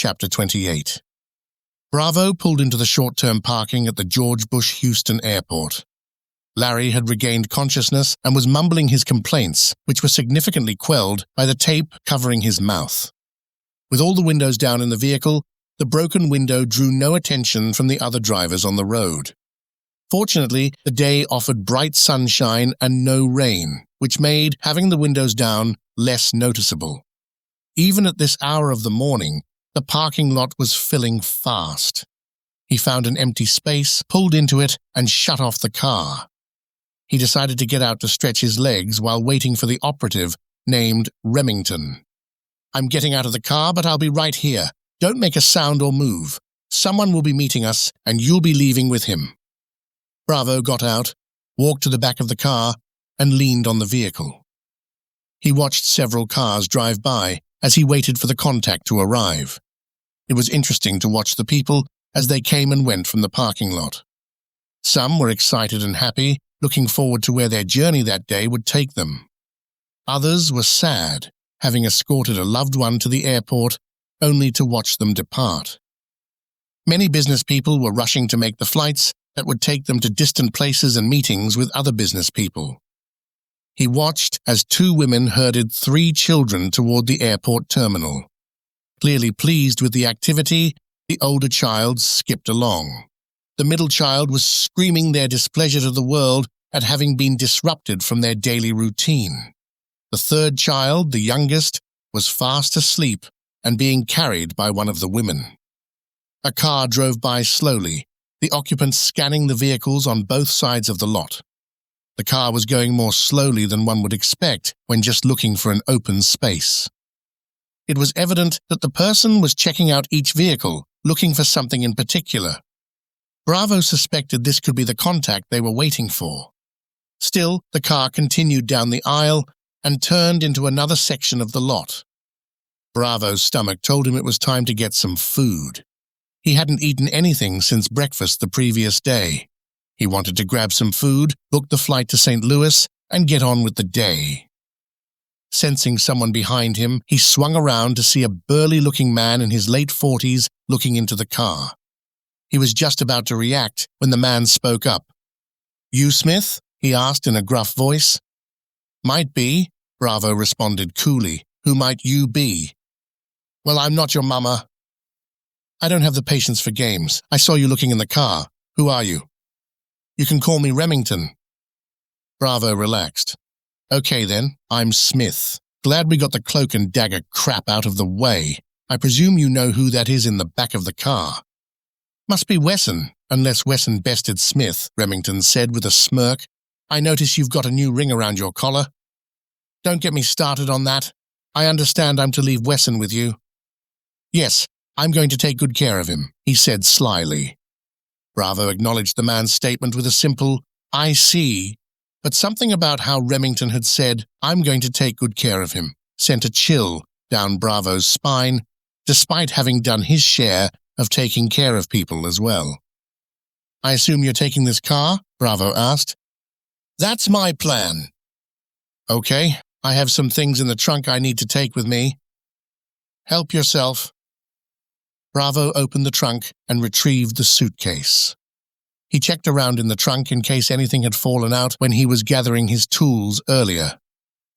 Chapter 28. Bravo pulled into the short-term parking at the George Bush Houston Airport. Larry had regained consciousness and was mumbling his complaints, which were significantly quelled by the tape covering his mouth. With all the windows down in the vehicle, the broken window drew no attention from the other drivers on the road. Fortunately, the day offered bright sunshine and no rain, which made having the windows down less noticeable. Even at this hour of the morning, the parking lot was filling fast. He found an empty space, pulled into it, and shut off the car. He decided to get out to stretch his legs while waiting for the operative named Remington. "I'm getting out of the car, but I'll be right here. Don't make a sound or move. Someone will be meeting us, and you'll be leaving with him." Bravo got out, walked to the back of the car, and leaned on the vehicle. He watched several cars drive by as he waited for the contact to arrive. It was interesting to watch the people as they came and went from the parking lot. Some were excited and happy, looking forward to where their journey that day would take them. Others were sad, having escorted a loved one to the airport only to watch them depart. Many business people were rushing to make the flights that would take them to distant places and meetings with other business people. He watched as two women herded 3 children toward the airport terminal. Clearly pleased with the activity, the older child skipped along. The middle child was screaming their displeasure to the world at having been disrupted from their daily routine. The third child, the youngest, was fast asleep and being carried by one of the women. A car drove by slowly, the occupants scanning the vehicles on both sides of the lot. The car was going more slowly than one would expect when just looking for an open space. It was evident that the person was checking out each vehicle, looking for something in particular. Bravo suspected this could be the contact they were waiting for. Still, the car continued down the aisle and turned into another section of the lot. Bravo's stomach told him it was time to get some food. He hadn't eaten anything since breakfast the previous day. He wanted to grab some food, book the flight to St. Louis, and get on with the day. Sensing someone behind him, he swung around to see a burly-looking man in his late 40s looking into the car. He was just about to react when the man spoke up. "You Smith?" he asked in a gruff voice. "Might be," Bravo responded coolly. "Who might you be?" "Well, I'm not your mama." "I don't have the patience for games. I saw you looking in the car. Who are you?" "You can call me Remington." Bravo relaxed. "Okay then, I'm Smith. Glad we got the cloak and dagger crap out of the way. I presume you know who that is in the back of the car." "Must be Wesson, unless Wesson bested Smith," Remington said with a smirk. "I notice you've got a new ring around your collar." "Don't get me started on that. I understand I'm to leave Wesson with you." "Yes, I'm going to take good care of him," he said slyly. Bravo acknowledged the man's statement with a simple, "I see," but something about how Remington had said, "I'm going to take good care of him," sent a chill down Bravo's spine, despite having done his share of taking care of people as well. "I assume you're taking this car?" Bravo asked. "That's my plan." "Okay, I have some things in the trunk I need to take with me." "Help yourself." Bravo opened the trunk and retrieved the suitcase. He checked around in the trunk in case anything had fallen out when he was gathering his tools earlier.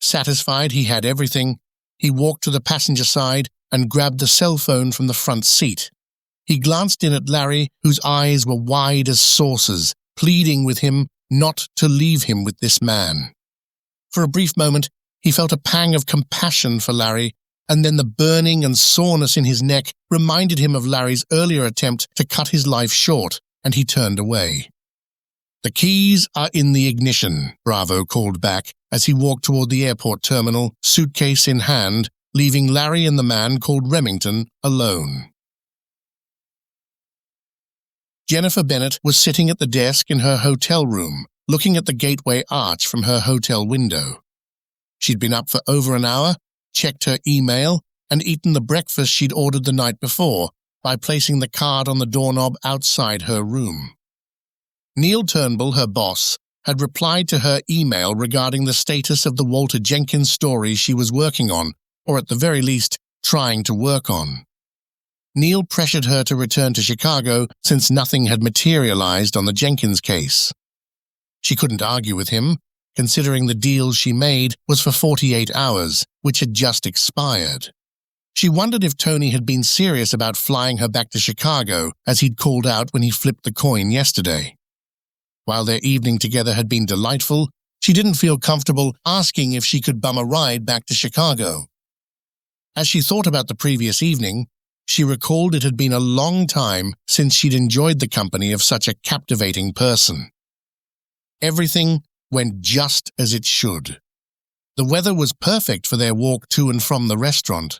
Satisfied he had everything, he walked to the passenger side and grabbed the cell phone from the front seat. He glanced in at Larry, whose eyes were wide as saucers, pleading with him not to leave him with this man. For a brief moment, he felt a pang of compassion for Larry, and then the burning and soreness in his neck reminded him of Larry's earlier attempt to cut his life short, and he turned away. "The keys are in the ignition," Bravo called back as he walked toward the airport terminal, suitcase in hand, leaving Larry and the man called Remington alone. Jennifer Bennett was sitting at the desk in her hotel room, looking at the gateway arch from her hotel window. She'd been up for over an hour, checked her email, and eaten the breakfast she'd ordered the night before by placing the card on the doorknob outside her room. Neil Turnbull, her boss, had replied to her email regarding the status of the Walter Jenkins story she was working on, or at the very least, trying to work on. Neil pressured her to return to Chicago since nothing had materialized on the Jenkins case. She couldn't argue with him, considering the deal she made was for 48 hours, which had just expired. She wondered if Tony had been serious about flying her back to Chicago, as he'd called out when he flipped the coin yesterday. While their evening together had been delightful, she didn't feel comfortable asking if she could bum a ride back to Chicago. As she thought about the previous evening, she recalled it had been a long time since she'd enjoyed the company of such a captivating person. Everything went just as it should. The weather was perfect for their walk to and from the restaurant.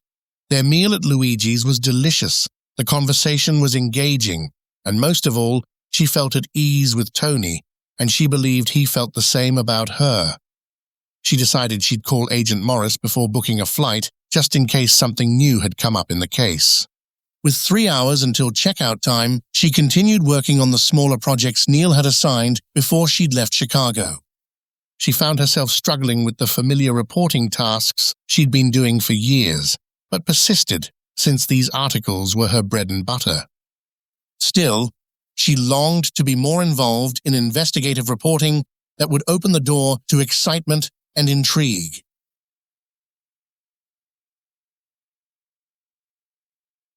Their meal at Luigi's was delicious, the conversation was engaging, and most of all, she felt at ease with Tony, and she believed he felt the same about her. She decided she'd call Agent Morris before booking a flight, just in case something new had come up in the case. With 3 hours until checkout time, she continued working on the smaller projects Neil had assigned before she'd left Chicago. She found herself struggling with the familiar reporting tasks she'd been doing for years, but persisted since these articles were her bread and butter. Still, she longed to be more involved in investigative reporting that would open the door to excitement and intrigue.